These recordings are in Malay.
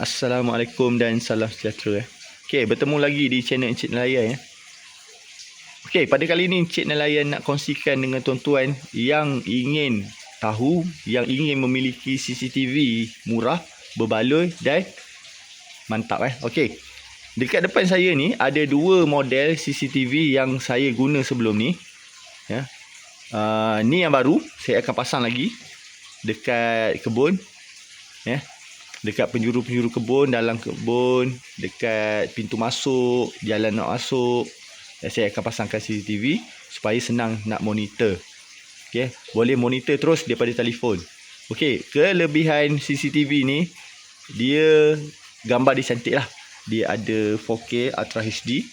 Assalamualaikum dan salam sejahtera. Okey, bertemu lagi di channel Encik Nelayan ya. Okey, pada kali ini Encik Nelayan nak kongsikan dengan tuan-tuan yang ingin tahu, yang ingin memiliki CCTV murah, berbaloi dan mantap Okey. Dekat depan saya ni ada dua model CCTV yang saya guna sebelum ni. Ya. Ni yang baru, saya akan pasang lagi dekat kebun. Ya. Dekat penjuru-penjuru kebun, dalam kebun, dekat pintu masuk, jalan nak masuk. Saya akan pasangkan CCTV supaya senang nak monitor. Okay. Boleh monitor terus daripada telefon. Okay. Kelebihan CCTV ni, dia gambar dia cantik lah. Dia ada 4K Ultra HD.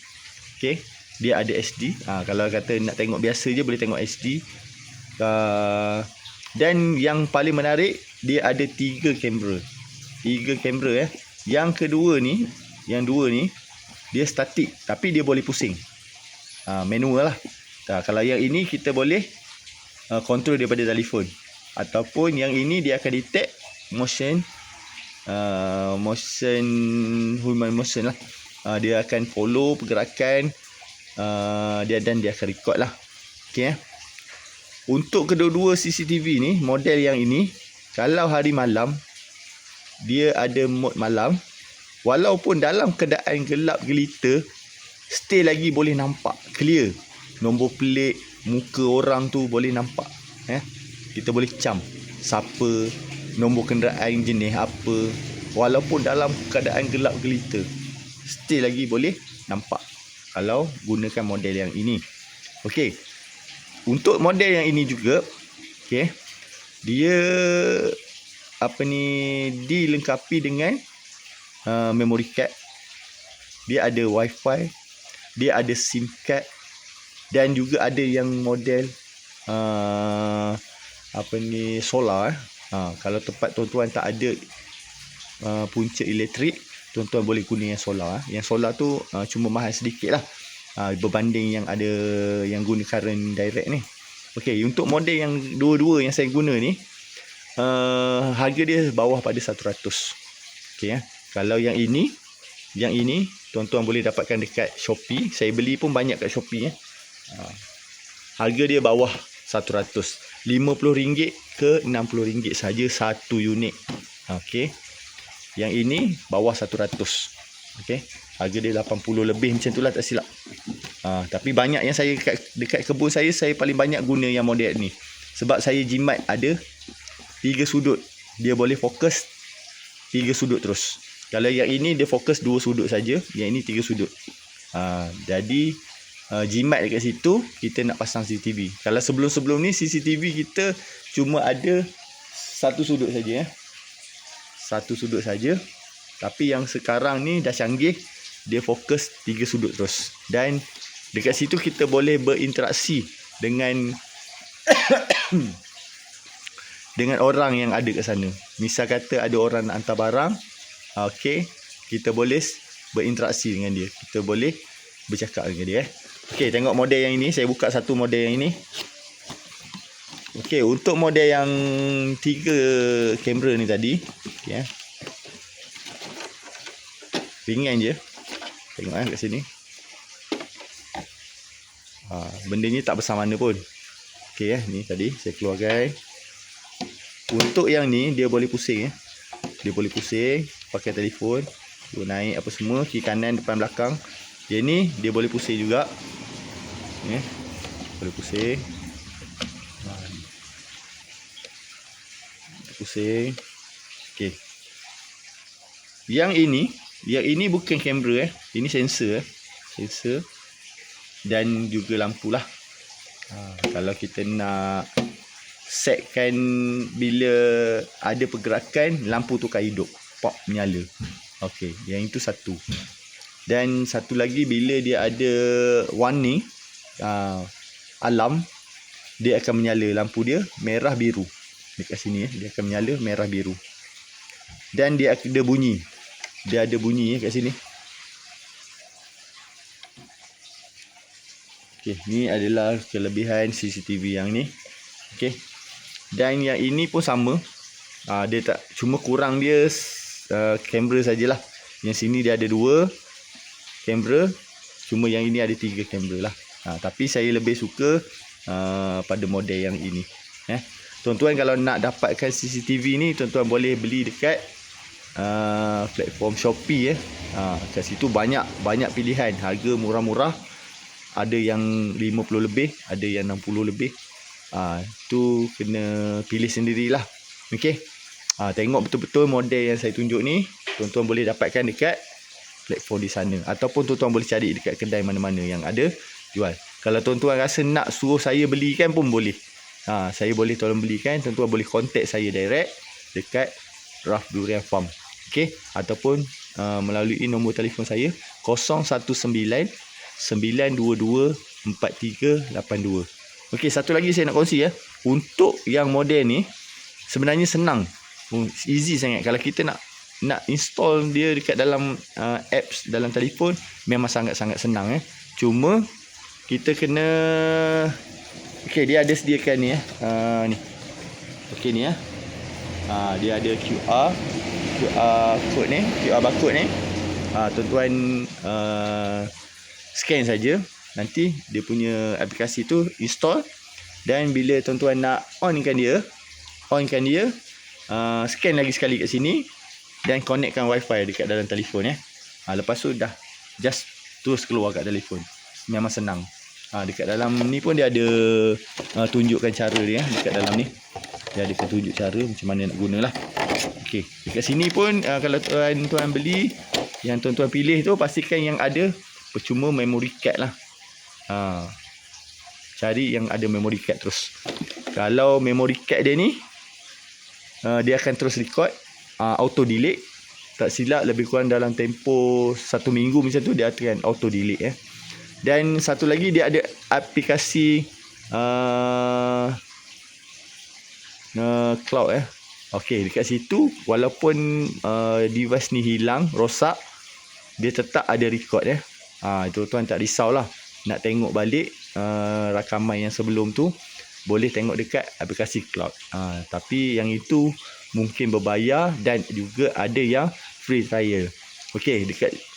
Okay. Dia ada SD. Kalau kata nak tengok biasa je, boleh tengok SD. Dan yang paling menarik, dia ada 3 kamera. 3 kamera Yang kedua ni, yang dua ni dia statik tapi dia boleh pusing. Manual lah. Kalau yang ini kita boleh control daripada telefon. Ataupun yang ini dia akan detect motion, human motion lah. Dia akan follow pergerakan dia dan dia akan record lah. Okay. Untuk kedua-dua CCTV ni, model yang ini, kalau hari malam dia ada mode malam, walaupun dalam keadaan gelap gelita, still lagi boleh nampak clear. Nombor pelik, muka orang tu boleh nampak. Kita boleh cam siapa, nombor kenderaan jenis apa, walaupun dalam keadaan gelap gelita, still lagi boleh nampak kalau gunakan model yang ini. Okey. Untuk model yang ini juga, okey, dia dilengkapi dengan memory card. Dia ada wifi, dia ada SIM card, dan juga ada yang model solar. Kalau tempat tuan-tuan tak ada punca elektrik, tuan-tuan boleh guna yang solar. Yang solar tu cuma mahal sedikit lah berbanding yang ada yang guna current direct ni. Okey, untuk model yang dua-dua yang saya guna ni, harga dia bawah pada 100. Okey. Kalau yang ini tuan-tuan boleh dapatkan dekat Shopee. Saya beli pun banyak kat Shopee Harga dia bawah 100. RM50 ke RM60 saja satu unit. Okey. Yang ini bawah 100. Okey. Harga dia 80 lebih macam itulah, tak silap. Tapi banyak yang saya dekat kebun saya paling banyak guna yang model ni. Sebab saya jimat ada 3 sudut. Dia boleh fokus 3 sudut terus. Kalau yang ini dia fokus 2 sudut saja, yang ini 3 sudut. Jadi jimat dekat situ kita nak pasang CCTV. Kalau sebelum-sebelum ni CCTV kita cuma ada 1 sudut saja Satu sudut saja. Tapi yang sekarang ni dah canggih, dia fokus 3 sudut terus. Dan dekat situ kita boleh berinteraksi dengan dengan orang yang ada kat sana. Misal kata ada orang nak hantar barang, okey, kita boleh berinteraksi dengan dia. Kita boleh bercakap dengan dia. Okey, tengok model yang ini. Saya buka satu model yang ini. Okey, untuk model yang 3 kamera ni tadi, okey, ringan je. Tengok kat sini. Benda ni tak besar mana pun. Okey, ni tadi saya keluarkan. Untuk yang ni dia boleh pusing Dia boleh pusing pakai telefon. Dia naik apa semua, kiri kanan, depan belakang. Yang ni dia boleh pusing juga. Boleh pusing. Pusing. Okey. Yang ini bukan kamera Ini sensor Sensor dan juga lampu lah. Kalau kita nak setkan bila ada pergerakan, lampu tu akan hidup, pop, menyala. Okey, yang itu satu. Dan satu lagi, bila dia ada warning, alarm, dia akan menyala. Lampu dia merah biru. Dekat sini dia akan menyala merah biru. Dan dia ada bunyi. Dia ada bunyi kat sini. Okey, ni adalah kelebihan CCTV yang ni. Okey. Dan yang ini pun sama. Dia tak, cuma kurang dia kamera sajalah. Yang sini dia ada 2 kamera, cuma yang ini ada 3 kamera lah. Tapi saya lebih suka pada model yang ini. Tuan-tuan kalau nak dapatkan CCTV ni, tuan-tuan boleh beli dekat platform Shopee. Kat situ banyak pilihan, harga murah-murah. Ada yang 50 lebih, ada yang 60 lebih. Tu kena pilih sendirilah. Okey. Tengok betul-betul model yang saya tunjuk ni, tuan-tuan boleh dapatkan dekat platform di sana, ataupun tuan-tuan boleh cari dekat kedai mana-mana yang ada jual. Kalau tuan-tuan rasa nak suruh saya belikan pun boleh. Saya boleh tolong belikan. Tuan-tuan boleh contact saya direct dekat Raf Durian Farm. Okey, ataupun melalui nombor telefon saya 019 922 4382. Okey, satu lagi saya nak kongsi Untuk yang model ni sebenarnya senang. Easy sangat. Kalau kita nak install dia dekat dalam apps dalam telefon, memang sangat-sangat senang. Cuma kita kena, okey, dia ada sediakan ni ni. Okey ni dia ada QR code ni, QR barcode ni. Tuan-tuan scan saja, nanti dia punya aplikasi tu install, dan bila tuan-tuan nak onkan dia, scan lagi sekali kat sini dan connectkan wifi dekat dalam telefon. Lepas tu dah just terus keluar kat telefon. Memang senang. Dekat dalam ni pun dia ada tunjukkan cara dia. Dekat dalam ni dia ada tunjuk cara macam mana nak gunalah. Okey, dekat sini pun kalau tuan-tuan beli, yang tuan-tuan pilih tu pastikan yang ada percuma memory card lah. Cari yang ada memory card terus. Kalau memory card dia ni dia akan terus record, auto delete. Tak silap lebih kurang dalam tempoh 1 minggu macam tu dia akan auto delete. Dan satu lagi dia ada aplikasi cloud. Okey, dekat situ walaupun device ni hilang, rosak, dia tetap ada record. Tuan-tuan tak risaulah nak tengok balik rakaman yang sebelum tu, boleh tengok dekat aplikasi cloud. Tapi yang itu mungkin berbayar, dan juga ada yang free trial. Okey,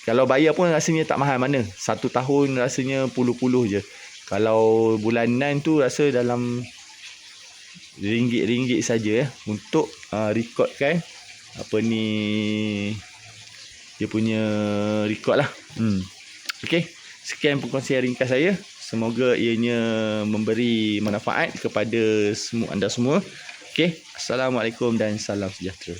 kalau bayar pun rasanya tak mahal mana. 1 tahun rasanya puluh-puluh je. Kalau bulanan tu rasa dalam ringgit-ringgit saja untuk rekodkan apa ni, dia punya record lah. Okey, sekian perkongsian ringkas saya. Semoga ianya memberi manfaat kepada anda semua. Okey, Assalamualaikum dan salam sejahtera.